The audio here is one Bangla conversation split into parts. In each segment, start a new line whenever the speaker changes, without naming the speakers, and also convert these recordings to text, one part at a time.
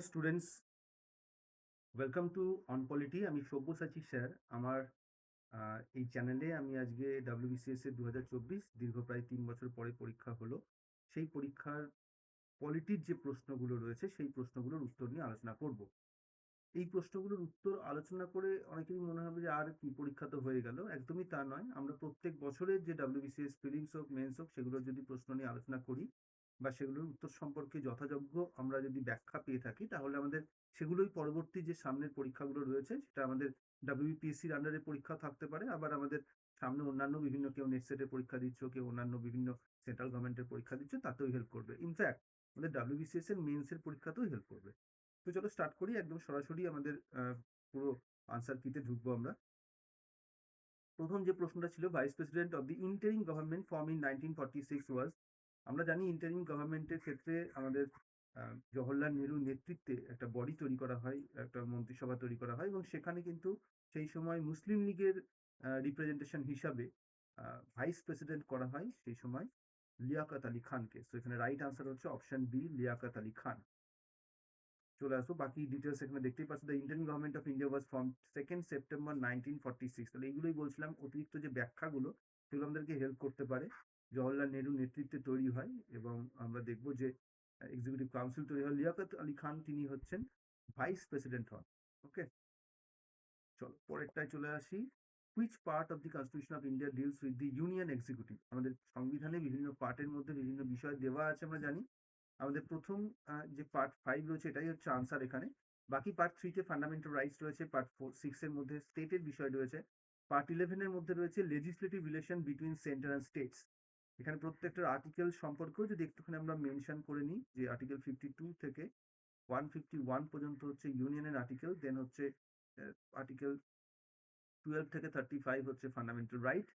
Hello students, welcome to on polity. আমি সব্যসাচী স্যার। আমার এই চ্যানেলে আমি আজকে ডাব্লিউবিসিএস এর 2024 দীর্ঘ প্রায় 3 বছর পরে পরীক্ষা হলো। সেই পরীক্ষার পলিটির যে প্রশ্নগুলো রয়েছে সেই প্রশ্নগুলোর উত্তর নিয়ে আলোচনা করব। এই প্রশ্নগুলোর উত্তর আলোচনা করে অনেকেরই মনে হবে যে আর কি, পরীক্ষা তো হয়ে গেল। একদমই তা নয়। আমরা প্রত্যেক বছরের যে ডাব্লিউবিসিএস প্রিলিমস হোক মেন্স হোক সেগুলোর যদি প্রশ্ন নিয়ে আলোচনা করি বা সেগুলোর উত্তর সম্পর্কে যথাযোগ্য আমরা যদি ব্যাখ্যা পেয়ে থাকি, তাহলে আমাদের সেগুলোই পরবর্তী যে সামনের পরীক্ষাগুলো রয়েছে, সেটা আমাদের ডাব্লিউবিপিএসসির আন্ডারে পরীক্ষা থাকতে পারে, আবার আমাদের সামনে অন্যান্য বিভিন্ন, কেউ নেট সেটের পরীক্ষা দিচ্ছ, কেউ অন্যান্য বিভিন্ন সেন্ট্রাল গভর্নমেন্টের পরীক্ষা দিচ্ছ, তাতেও হেল্প করবে। ইনফ্যাক্ট আমাদের ডাব্লিউবিসিএস এর মেন্সের পরীক্ষাতেও হেল্প করবে। তো চলো স্টার্ট করি। একদম সরাসরি আমাদের পুরো আনসার কিতে ঢুকবো আমরা। প্রথম যে প্রশ্নটা ছিল, vice president of the interim government form in 1946 ওয়াজ। আমরা জানি ইন্টারিম গভর্নমেন্টের ক্ষেত্রে আমাদের জওহরলাল নেহরুর নেতৃত্বে একটা বডি তৈরি করা হয়, একটা মন্ত্রিসভা তৈরি করা হয়, এবং সেখানে কিন্তু সেই সময় মুসলিম লীগের রিপ্রেজেন্টেশন হিসাবে ভাইস প্রেসিডেন্ট করা হয় সেই সময় লিয়াকত আলী খানকে। তো এখানে রাইট আনসার হচ্ছে অপশন বি, লিয়াকত আলী খান। চলে আসবো বাকি ডিটেলস। এখানে দেখতেই পাচ্ছ, the Indian government of India was form 2nd September 1946। তাহলে এইগুলোই বলছিলাম, অতিরিক্ত যে ব্যাখ্যাগুলো সেগুলো আমাদেরকে হেল্প করতে পারে। জওহরলাল নেহরুর নেতৃত্বে তৈরি হয়, এবং আমরা দেখবো যে এক্সিকিউটিভ কাউন্সিল তৈরি হয়। লিয়াকত আলী খান তিনি হচ্ছেন ভাইস প্রেসিডেন্ট হন। ওকে, চলো পরেরটায় চলে আসি। Which part of the constitution of India deals with the union executive? আমাদের সংবিধানে বিভিন্ন পার্টের মধ্যে বিভিন্ন বিষয় দেওয়া আছে, আমরা জানি। আমাদের প্রথম যে পার্ট 5 রয়েছে, এটাই হচ্ছে আনসার এখানে। বাকি পার্ট 3 তে ফান্ডামেন্টাল রাইটস রয়েছে, পার্ট 6 এর মধ্যে স্টেটের বিষয় রয়েছে, পার্ট 11 এর মধ্যে রয়েছে legislative relation between centre and states. এখানে প্রত্যেকটার আর্টিকেল সম্পর্কেও যদি একটুখানি আমরা মেনশন করে নিই, যে আর্টিকেল 52 থেকে 151 পর্যন্ত হচ্ছে ইউনিয়নের আর্টিকেল, দেন হচ্ছে আর্টিকেল 12 থেকে 35 হচ্ছে ফান্ডামেন্টাল রাইট।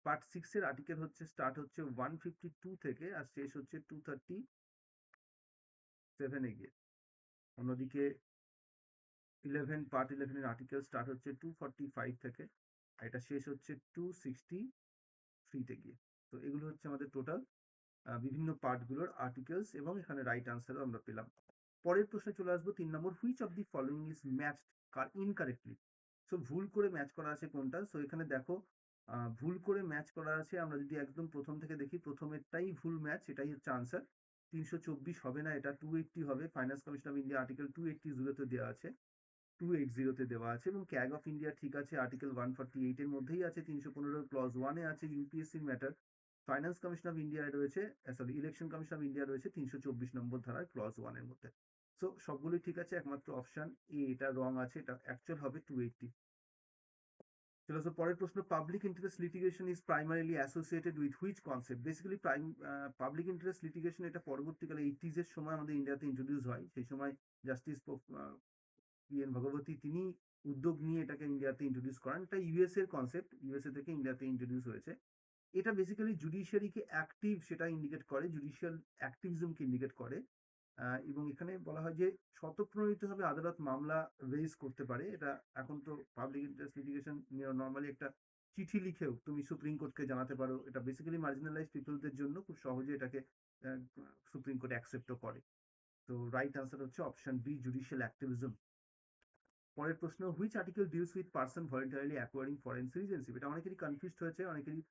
পার্ট 6 এর আর্টিকেল হচ্ছে স্টার্ট হচ্ছে 152 থেকে আর শেষ হচ্ছে 237 এ গিয়ে। অন্যদিকে পার্ট 11 এর আর্টিকেল স্টার্ট হচ্ছে 245 থেকে, আর এটা শেষ হচ্ছে 263 তে গিয়ে। তো এগুলো হচ্ছে আমাদের টোটাল বিভিন্ন পার্টগুলোর আর্টিকেলস, এবং এখানে রাইট আনসারও আমরা পেলাম। পরের প্রশ্নে চলে আসবো 3 নম্বর। Which of the following is matched incorrectly? So ভুল করে ম্যাচ করা আছে কোনটা? সো এখানে দেখো, ভুল করে ম্যাচ করা আছে। আমরা যদি একদম প্রথম থেকে দেখি, প্রথমেরটাই ভুল ম্যাচ, এটাই হচ্ছে আনসার। 324 হবে না, এটা 280 হবে। Finance commission of India article 280 তে দেওয়া আছে, 280 তে দেওয়া আছে, এবং ক্যাগ অফ ইন্ডিয়া ঠিক আছে, আর্টিকেল 148 এর মধ্যেই আছে, 315 ক্লজ 1 এ আছে UPSC matter. Finance commission of India রয়েছে, sorry, election commission of India রয়েছে 324 নম্বর ধারায় ক্লজ 1 এর মধ্যে। সো সবগুলোই ঠিক আছে, একমাত্র অপশন এ এটা রং আছে, এটা অ্যাকচুয়াল হবে 280। চলো, সো পরের প্রশ্ন, public interest litigation is primarily associated with which concept? Basically public interest litigation এটা পরবর্তীকালে 80s এর সময় আমাদের ইন্ডিয়াতে ইন্ট্রোডিউস হয়। সেই সময় জাস্টিস PN ভগবতী তিনি উদ্যোগ নিয়ে এটাকে ইন্ডিয়াতে ইন্ট্রোডিউস করেন। এটা ইউএস এর কনসেপ্ট, ইউএসএ থেকে ইন্ডিয়াতে ইন্ট্রোডিউস হয়েছে। এটা বেসিক্যালি জুডিশিয়ারিকে অ্যাক্টিভ সেটা ইন্ডিকেট করে, জুডিশিয়াল অ্যাক্টিভিজমকে ইন্ডিকেট করে। এবং এখানে বলা হয় যে স্বতঃপ্রণোদিতভাবে আদালত মামলা রেজ করতে পারে। এটা এখন তো পাবলিক ইন্টারেস্ট লিটিগেশন নরমালি একটা চিঠি লিখেও তুমি সুপ্রিম কোর্টকে জানাতে পারো। এটা বেসিক্যালি মার্জিনালাইজড পিপলদের জন্য খুব সহজে এটাকে সুপ্রিম কোর্ট অ্যাকসেপ্টও করে। তো রাইট আনসার হচ্ছে অপশন বি, জুডিশিয়াল অ্যাক্টিভিজম। পরের প্রশ্ন, which article deals with person voluntarily acquiring foreign citizenship? এটা অনেকেরই কনফিউজড হয়েছে, অনেকেরই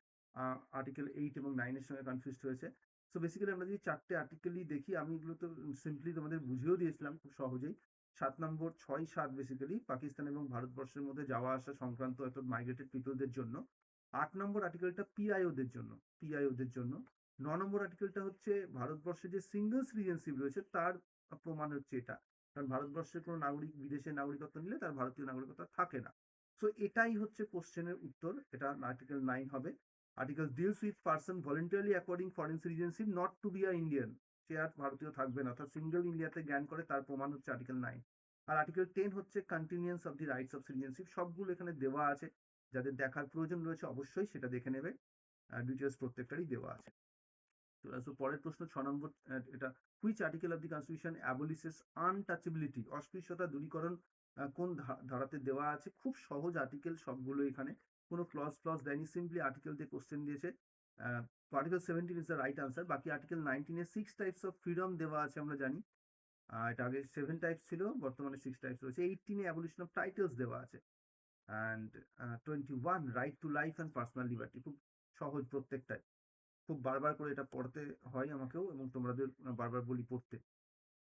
আর্টিকেল 8 এবং 9 এর সঙ্গে কনফিউজড হয়েছে। সো বেসিক্যালি আমরা যদি 4টে আর্টিকেলই দেখি, আমি এগুলো তো সিম্পলি তোমাদের বুঝিয়েও দিয়েছিলাম খুব সহজেই। 7 নম্বর, 6, 7 বেসিক্যালি পাকিস্তান এবং ভারতবর্ষের মধ্যে যাওয়া আসা সংক্রান্ত একটা মাইগ্রেটেড পিপলদের জন্য। 8 নম্বর আর্টিকেলটা পিআইওদের জন্য, পিআইওদের জন্য। 9 নম্বর আর্টিকেলটা হচ্ছে ভারতবর্ষে যে সিঙ্গেল সিটিজেনশিপ রয়েছে তার প্রমাণ হচ্ছে এটা। কারণ ভারতবর্ষের কোনো নাগরিক বিদেশের নাগরিকত্ব নিলে তার ভারতীয় নাগরিকত্ব থাকে না। সো এটাই হচ্ছে কোশ্চেনের উত্তর, এটা আর্টিকেল 9 হবে। Article deals with person voluntarily acquiring foreign citizenship not to be a Indian. সে আর ভারতীয় থাকবে না, অর্থাৎ সিঙ্গেল ইন্ডিয়াতে জ্ঞান করে, তার প্রমাণ হচ্ছে আর্টিকেল 9। আর আর্টিকেল 10 হচ্ছে continuance of the rights of citizenship. সবগুলো এখানে দেওয়া আছে, যাদের দেখার প্রয়োজন রয়েছে অবশ্যই সেটা দেখে নেবে। ডিটেলস প্রত্যেকটারই দেওয়া আছে। তো পরের প্রশ্ন 6 নম্বর, এটা, which article of the constitution abolishes untouchability? অস্পৃশ্যতা দূরীকরণ কোন ধারাতে দেওয়া আছে? খুব সহজ আর্টিকেল সবগুলো, এখানে কোনো ক্লজ দেয়নি, সিম্পলি আর্টিকেল দিয়ে কোশ্চেন দিয়েছে। Article 17 is the right answer. বাকি আর্টিকেল 19 এ 6 টাইপস অফ ফ্রিডম দেওয়া আছে, আমরা জানি। এটা আগে 7 টাইপস ছিল, বর্তমানে 6 টাইপস রয়েছে। 18 এ অ্যাবলিশন অফ টাইটেলস দেওয়া আছে। And 21 right to life and personal liberty. খুব সহজ প্রত্যেকটাই। খুব বারবার করে এটা পড়তে হয় আমাকেও, এবং তোমাদের বারবার বলি পড়তে।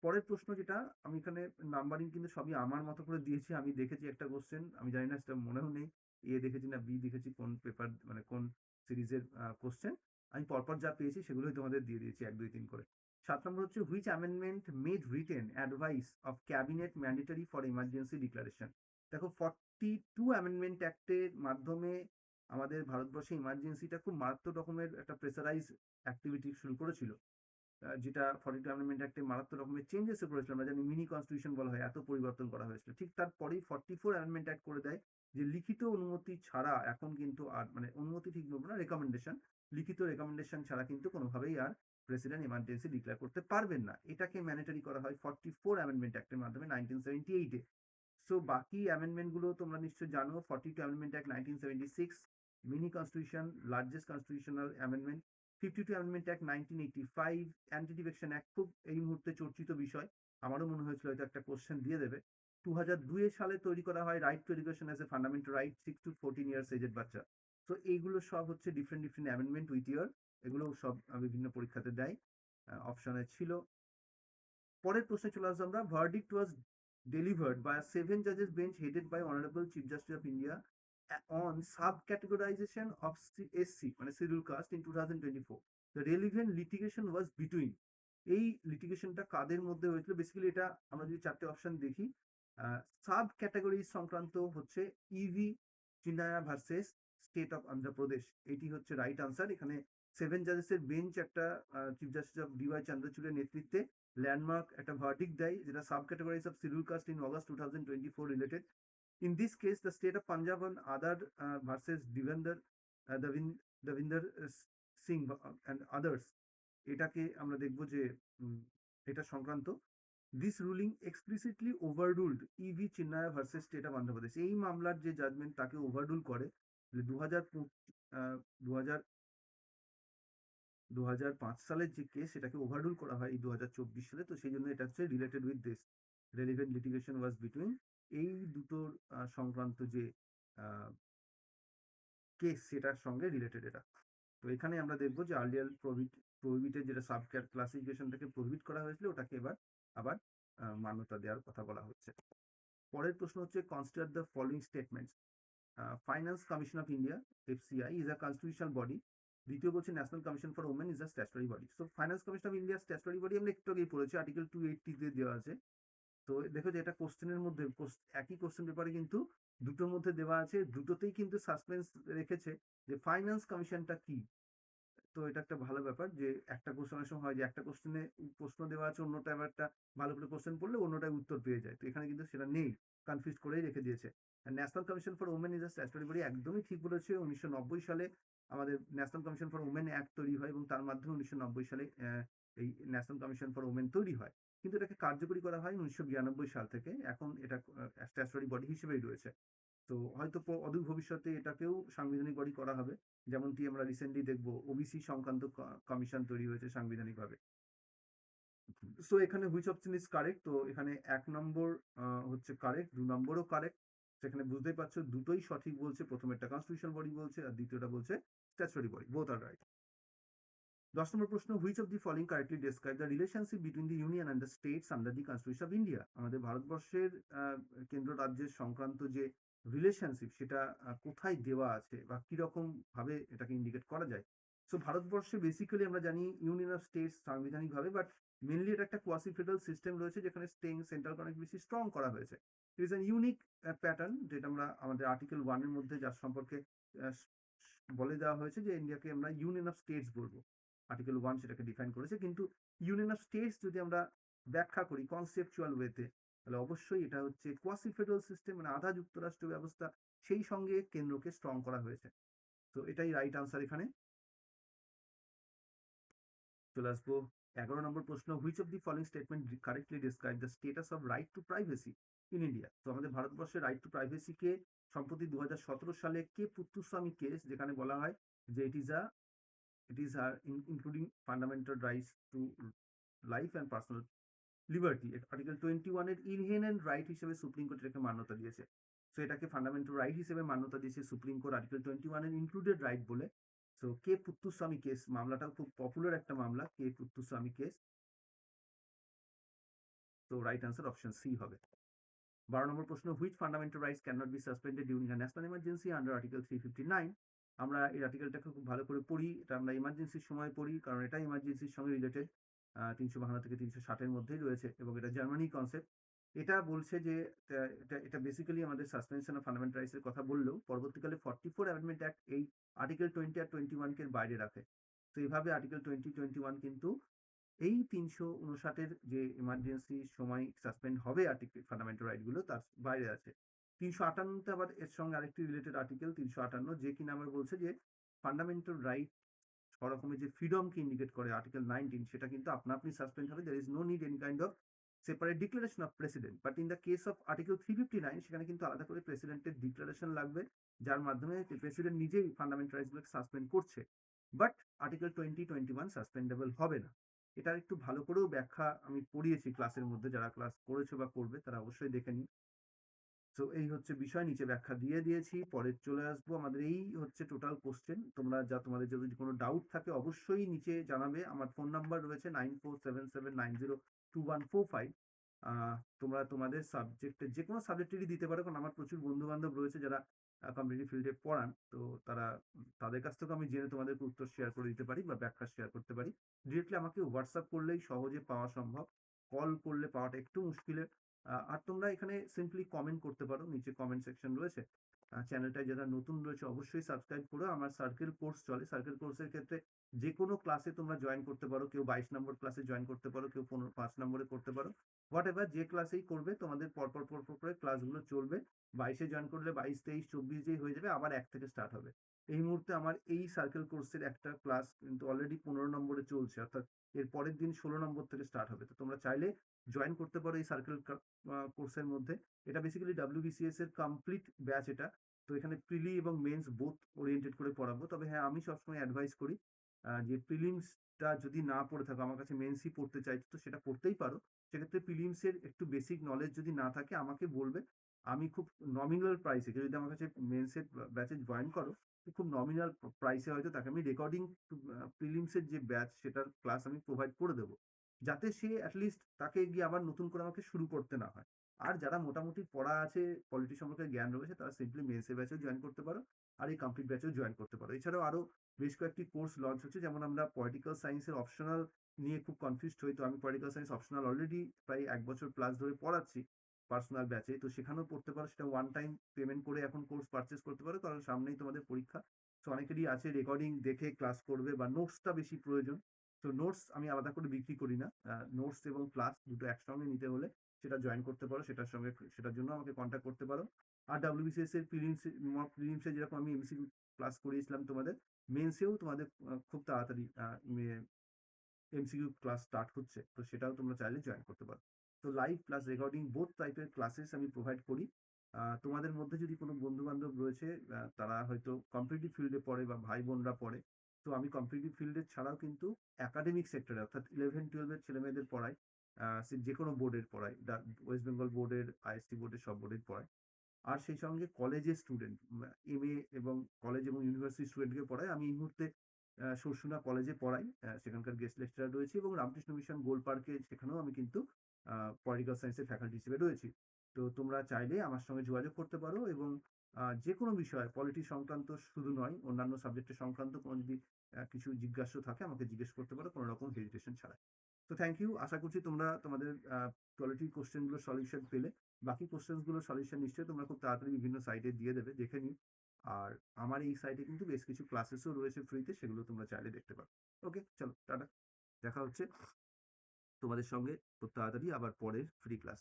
পরের প্রশ্ন যেটা, আমি এখানে নাম্বারিং কিন্তু সবই আমার মতো করে দিয়েছি। আমি দেখেছি একটা কোশ্চেন, আমি জানি না সেটা মনেও নেই এ দেখেছি না বি দেখেছি, কোন পেপার মানে কোন সিরিজের কোশ্চেন। আমি পরপর যা পেয়েছি সেগুলোই তোমাদের দিয়ে দিয়েছি 1 2 3 করে। 7 নম্বর হচ্ছে which amendment made written advice of cabinet mandatory for emergency declaration. দেখো 42 অ্যামেন্ডমেন্ট অ্যাক্টের মাধ্যমে আমাদের ভারতবর্ষে ইমার্জেন্সিটা খুব মারাত্মক রকমের একটা প্রেসারাইজ অ্যাক্টিভিটি শুরু করেছিল। যেটা 42 অ্যামেন্ডমেন্ট অ্যাক্টে মারাত্মক রকমের চেঞ্জেস এ করেছিল। আমরা জানি মিনি কনস্টিটিউশন বলা হয়, এত পরিবর্তন করা হয়েছিল। ঠিক তারপরেই 44 অ্যামেন্ডমেন্ট অ্যাক্ট করে দেয় যে লিখিত অনুমতি ছাড়া এখন কিন্তু আর, মানে অনুমতি ঠিক বলবো না, রেকমেন্ডেশন, লিখিত রেকমেন্ডেশন ছাড়া কিন্তু কোনোভাবেই আর প্রেসিডেন্ট এমার্জেন্সি ডিক্লেয়ার করতে পারবেন না। এটাকে ম্যান্ডেটরি করা হয় 44 অ্যামেন্ডমেন্ট অ্যাক্টের মাধ্যমে 1978 এ। সো বাকি অ্যামেন্ডমেন্ট গুলো তোমরা নিশ্চয়ই জানো। 42 amendment act 1976, mini constitution, largest constitutional amendment. 52 amendment act 1985, anti defection act, খুব এই মুহূর্তে চর্চিত বিষয়। আমারও মনে হয়েছিল হয়তো একটা কোশ্চেন দিয়ে দেবে। 2002 সালে তৈরি করা হয় right to education as a fundamental right 6 to 14 years aged বাচ্চা। তো এইগুলো সব হচ্ছে different different amendment with year. এগুলো সব বিভিন্ন পরীক্ষাতে দেয়, অপশনে ছিল। পরের প্রশ্নে চলে আসবো আমরা। Verdict was delivered by a 7 জাজেস bench headed by honourable chief justice of India on sub categorisation of SC মানে schedule caste in 2024। The relevant litigation was between. এই লিটিগেশনটা কাদের মধ্যে হয়েছিল? বেসিক্যালি এটা আমরা যদি 4টে অপশন দেখি, সাব ক্যাটাগরি সংক্রান্ত হচ্ছে EV Chinnaiah versus state of Andhra Pradesh. এটি হচ্ছে রাইট আনসার। এখানে 7 জাজেসের বেঞ্চ একটা চিফ জাস্টিস অফ ডিওয়াই চন্দ্রচূড়ের নেতৃত্বে ল্যান্ডমার্ক একটা ভার্ডিক্ট দেয়, যেটা sub categories of scheduled caste in August 2024 related. In this case, the state of Punjab and other versus Davinder Singh and others, এটাকে আমরা দেখব যে এটা সংক্রান্ত। This ruling explicitly overruled EV Chinnaiah versus state of Andhra Pradesh. এই মামলার যে জাজমেন্ট তাকে ওভাররুল করে। 2005 সালের যে কেস, সেটাকে ওভাররুল করা হয় এই 2024 সালে। তো সেই জন্য এটা হচ্ছে related with this relevant litigation was between. এই দুটোর সংক্রান্ত যে কেস, সেটার সঙ্গে রিলেটেড এটা। তো এখানে আমরা দেখবো যে আর্লিয়ার প্রহিবিটেড যেটা সাব ক্লাসিফিকেশন থেকে প্রহিবিট করা হয়েছিল, ওটাকে এবার আবার মান্যতা দেওয়ার কথা বলা হচ্ছে। পরের প্রশ্ন হচ্ছে consider the following statements. Finance commission of India FCI is a constitutional body. দ্বিতীয় বলছে national commission for women is a statutory body. So finance commission of India statutory body আমরা একটু আগেই পড়েছি, আর্টিকেল 280 তে দেওয়া আছে। তো দেখো যে এটা কোশ্চেনের মধ্যে একই কোশ্চেন পেপারে কিন্তু দুটোর মধ্যে দেওয়া আছে, দুটোতেই কিন্তু সাসপেন্স রেখেছে যে ফাইন্যান্স কমিশনটা কি। তো এটা একটা ভালো ব্যাপার যে একটা কোশ্চেনের সময় হয় যে একটা কোশ্চেনে প্রশ্ন দেওয়া আছে, অন্যটা আবার একটা ভালো করে কোশ্চেন পড়লে অন্যটায় উত্তর পেয়ে যায়। তো এখানে কিন্তু সেটা নেই, কনফিউজ করেই রেখে দিয়েছে। National commission for women is a statutory body, একদমই ঠিক বলেছে। 1990 সালে আমাদের national commission for women act তৈরি হয়, এবং তার মাধ্যমে 1990 সালে এই ন্যাশনাল কমিশন ফর ওমেন তৈরি হয়। কিন্তু এটাকে কার্যকরী করা হয় 1992 সাল থেকে। এখন এটা স্ট্যাচুটরি বডি হিসেবেই রয়েছে। তো হয়তো অদূর ভবিষ্যতে এটাকেও সাংবিধানিক বডি করা হবে। যেমনটি আমরা রিসেন্টলি দেখবো ওবিসি সংক্রান্ত কমিশন তৈরি হয়েছে সাংবিধানিকভাবে। সো এখানে হুইচ অপশন ইজ কারেক্ট? তো এখানে 1 নম্বর হচ্ছে কারেক্ট, 2 নম্বরও কারেক্ট। সেখানে বুঝতেই পারছো দুটোই সঠিক বলছে। প্রথমেরটা কনস্টিটিউশনাল বডি বলছে, আর দ্বিতীয়টা বলছে স্ট্যাচুটরি বডি। বোথ আর রাইট। 10 নম্বর প্রশ্ন, which of the following correctly describe the relationship between the union and the states under the constitution of India. আমাদের ভারতবর্ষের কেন্দ্র রাজ্যের সংক্রান্ত যে রিলেশনশিপ, সেটা কোথায় দেওয়া আছে বা কিরকম ভাবে এটাকে ইন্ডিকেট করা যায়। সো ভারতবর্ষে বেসিক্যালি আমরা জানি ইউনিয়ন অফ স্টেটস সাংবিধানিকভাবে, বাট মেনলি এটা একটা কোয়াসি ফেডারেল সিস্টেম রয়েছে, যেখানে সেন্ট্রাল অনেক বেশি স্ট্রং করা হয়েছে। It is an unique pattern, যেটা আমরা আমাদের আর্টিকেল 1 এর মধ্যে যার সম্পর্কে বলে দেওয়া হয়েছে যে ইন্ডিয়াকে আমরা ইউনিয়ন অফ স্টেটস বলবো। আর্টিকেল 1 সেটাকে ডিফাইন করেছে। কিন্তু ইউনিয়ন অফ স্টেটস যদি আমরা ব্যাখ্যা করি কনসেপচুয়াল ওয়েতে, তাহলে অবশ্যই এটা হচ্ছে কোয়াসি ফেডারেল সিস্টেম, মানে আধা যুক্তরাষ্ট্র ব্যবস্থা, সেই সঙ্গে কেন্দ্রকে স্ট্রং করা হয়েছে। তো এটাই রাইট আনসার এখানে। চলে আসবো 11 নম্বর প্রশ্ন, which of the following statement correctly describe the status of right two privacy in India. তো আমাদের ভারতবর্ষের রাইট টু প্রাইভেসিকে সম্প্রতি 2017 সালে কে পুত্তুস্বামী কেস, যেখানে বলা হয় যে it is including fundamental rights to life and personal liberty, article 21 এর ইনহেরেন্ট রাইট হিসেবে সুপ্রিম কোর্ট এটাকে মান্যতা দিয়েছে। সো এটাকে ফান্ডামেন্টাল রাইট হিসেবে মান্যতা দিয়েছে সুপ্রিম কোর্ট আর্টিকেল 21 এর ইনক্লুডেড রাইট বলে। সো কে পুত্তুস্বামী কেস, মামলাটাও খুব পপুলার একটা মামলা, কে পুত্তুস্বামী কেস। তো রাইট আনসার অপশন সি হবে। 12 নম্বর প্রশ্ন, which fundamental rights can not be suspended during a national emergency under article 359। আমরা এই আর্টিকেলটাকে খুব ভালো করে পড়ি, এটা আমরা ইমার্জেন্সির সময় পড়ি কারণ এটা ইমার্জেন্সির সঙ্গে রিলেটেড। 352 থেকে 360 এর মধ্যেই রয়েছে এবং এটা জার্মানি কনসেপ্ট। এটা বলছে যে এটা বেসিক্যালি আমাদের সাসপেনশন অফ ফান্ডামেন্টাল রাইটস এর কথা বললেও পরবর্তীকালে 44 অ্যামেন্ডমেন্ট অ্যাক্ট এই আর্টিকেল 20 আর 21 কে বাইরে রাখে। তো এইভাবে আর্টিকেল 20-21 কিন্তু এই 359 এর যে এমার্জেন্সির সময় সাসপেন্ড হবে আর্টিকেল ফান্ডামেন্টাল রাইট গুলো তার বাইরে আছে। 358 তে আবার এর সঙ্গে আরেকটি রিলেটেড আর্টিকেল 358, যে কিনা আমার বলছে যে ফান্ডামেন্টাল রাইট রকমের যে ফ্রিডমকে ইন্ডিকেট করে আর্টিকেল 19, সেটা কিন্তু আপনা আপনি সাসপেন্ড হবে। there is no need any kind of separate declaration of precedent, but in the case of article 359 সেখানে কিন্তু আলাদা করে প্রেসিডেন্টের ডিক্লারেশন লাগবে, যার মাধ্যমে প্রেসিডেন্ট নিজেই ফান্ডামেন্টাল রাইটস গুলোকে সাসপেন্ড করছে। বাট আর্টিকেল 20-21 সাসপেন্ডেবল হবে না। এটার একটু ভালো করেও ব্যাখ্যা আমি পড়িয়েছি ক্লাসের মধ্যে, যারা ক্লাস করেছে বা করবে তারা অবশ্যই দেখে নিন। তো এই হচ্ছে বিষয়, নিচে ব্যাখ্যা দিয়ে দিয়েছি। পরে চলে আসবো, আমাদের এই হচ্ছে টোটাল কোশ্চেন। তোমাদের যদি কোনো ডাউট থাকে অবশ্যই নিচে জানাবে। আমার ফোন নাম্বার রয়েছে 9477902145। তোমরা তোমাদের সাবজেক্টে যে কোনো সাবজেক্টেরই দিতে পারো, কারণ আমার প্রচুর বন্ধু বান্ধব রয়েছে যারা কম্পিটিটিভ ফিল্ডে পড়ান। তো তাদের কাছ থেকেও আমি জেনে তোমাদেরকে উত্তর শেয়ার করে দিতে পারি বা ব্যাখ্যা শেয়ার করতে পারি। ডিরেক্টলি আমাকে হোয়াটসঅ্যাপ করলেই সহজে পাওয়া সম্ভব, কল করলে পাওয়াটা একটু মুশকিলের। আর তোমরা এখানে সিম্পলি কমেন্ট করতে পারো, নিচে কমেন্ট সেকশন রয়েছে। চ্যানেলটায় যারা নতুন রয়েছে অবশ্যই সাবস্ক্রাইব করো। আমার সার্কেল কোর্স চলে, সার্কেল কোর্সের ক্ষেত্রে যে কোনো ক্লাসে তোমরা জয়েন করতে পারো। কেউ 22 নম্বর ক্লাসে জয়েন করতে পারো, কেউ 5 নম্বরে করতে পারো। হোয়াট এভার যে ক্লাসেই করবে তোমাদের পরপর পরপর করে ক্লাসগুলো চলবে। 22-এ জয়েন করলে 22, 23, 24 যেই হয়ে যাবে আবার 1 থেকে স্টার্ট হবে। এই মুহূর্তে আমার এই সার্কেল কোর্সের একটা ক্লাস কিন্তু অলরেডি 15 নম্বরে চলছে, অর্থাৎ এর পরের দিন 16 নম্বর থেকে স্টার্ট হবে। তো তোমরা চাইলে জয়েন করতে পারো এই সার্কেল কোর্সের মধ্যে। এটা বেসিক্যালি WBCS এর কমপ্লিট ব্যাচ এটা। তো এখানে প্রিলি এবং মেন্স বোথ ওরিয়েন্টেড করে পড়াবো। তবে হ্যাঁ, আমি সবসময় অ্যাডভাইস করি যে প্রিলিমসটা যদি না পড়ে থাকো, আমার কাছে মেন্সই পড়তে চাইছো তো সেটা পড়তেই পারো। সেক্ষেত্রে প্রিলিমসের একটু বেসিক নলেজ যদি না থাকে আমাকে বলবে। আমি খুব নমিনাল প্রাইসে, কেউ যদি আমার কাছে মেন্সের ব্যাচে জয়েন করো, খুব নমিনাল প্রাইসে হয়তো তাকে আমি রেকর্ডিং প্রিলিমসের যে ব্যাচ সেটার ক্লাস আমি প্রোভাইড করে দেবো, যাতে সে অ্যাটলিস্ট তাকে গিয়ে আবার নতুন করে আমাকে শুরু করতে না হয়। আর যারা মোটামুটি পড়া আছে, পলিটি সম্পর্কে জ্ঞান রয়েছে, তারা সিম্পলি মেন্সের ব্যাচেও জয়েন করতে পারো আর এই কমপ্লিট ব্যাচেও জয়েন করতে পারো। এছাড়াও আরো বেশ কয়েকটি কোর্স লঞ্চ হচ্ছে, যেমন আমরা পলিটিক্যাল সায়েন্সের অপশনাল নিয়ে খুব কনফিউজড হই। তো আমি পলিটিক্যাল সায়েন্স অপশনাল অলরেডি প্রায় 1 বছর প্লাস ধরে পড়াচ্ছি পার্সোনাল ব্যাচে। তো সেখানেও পড়তে পারো, সেটা ওয়ান টাইম পেমেন্ট করে এখন কোর্স পারচেস করতে পারো, কারণ সামনেই তোমাদের পরীক্ষা। তো অনেকেরই আছে রেকর্ডিং দেখে ক্লাস করবে বা নোটসটা বেশি প্রয়োজন। তো নোটস আমি আলাদা করে বিক্রি করি না। নোটস এবং ক্লাস দুটো একসঙ্গে নিতে হলে সেটা জয়েন করতে পারো, সেটার জন্য আমাকে কন্ট্যাক্ট করতে পারো। আর WBCS এর প্রিলিমসে যেরকম আমি MCQ ক্লাস করিয়েছিলাম তোমাদের, মেন্সেও তোমাদের খুব তাড়াতাড়ি MCQ ক্লাস স্টার্ট হচ্ছে। তো সেটাও তোমরা চাইলে জয়েন করতে পারো। তো লাইভ প্লাস রেকর্ডিং বোথ টাইপের ক্লাসেস আমি প্রোভাইড করি। তোমাদের মধ্যে যদি কোনো বন্ধু বান্ধব রয়েছে, তারা হয়তো কম্পিটিটিভ ফিল্ডে পড়ে বা ভাই বোনরা পড়ে, তো আমি কম্পিটিটিভ ফিল্ডের ছাড়াও কিন্তু একাডেমিক সেক্টরে অর্থাৎ 11-12 এর ছেলেমেয়েদের পড়াই। সে যে কোনো বোর্ডের পড়াই, ওয়েস্ট বেঙ্গল বোর্ডের, IST বোর্ডের, সব বোর্ডের পড়াই। আর সেই সঙ্গে কলেজের স্টুডেন্ট, MA এবং কলেজ এবং ইউনিভার্সিটি স্টুডেন্টকে পড়াই। আমি এই মুহূর্তে শর্ষুনা কলেজে পড়াই, সেখানকার গেস্ট লেকচারার রয়েছি, এবং রামকৃষ্ণ মিশন গোল্ড পার্কে সেখানেও আমি কিন্তু পলিটিক্যাল সায়েন্সের ফ্যাকাল্টি হিসেবে রয়েছি। তো তোমরা চাইলে আমার সঙ্গে যোগাযোগ করতে পারো এবং যে কোনো বিষয়, পলিটি সংক্রান্ত শুধু নয়, অন্যান্য সাবজেক্টের সংক্রান্ত কোনো যদি কিছু জিজ্ঞাসা থাকে আমাকে জিজ্ঞেস করতে পারো কোনো রকম হেজিটেশন ছাড়া। তো থ্যাংক ইউ। আশা করছি তোমরা তোমাদের পলিটি কোশ্চেনগুলোর সলিউশন পেলে। বাকি কোশ্চেনগুলোর সলিউশন নিশ্চয়ই তোমরা খুব তাড়াতাড়ি বিভিন্ন সাইটে দিয়ে দেবে, দেখে নিও। আর আমার এই সাইটে কিন্তু বেশ কিছু ক্লাসেসও রয়েছে ফ্রিতে, সেগুলো তোমরা চাইলে দেখতে পারো। ওকে, চলো টাটা। দেখা হচ্ছে তোমাদের সঙ্গে খুব তাড়াতাড়ি আবার পরের ফ্রি ক্লাস।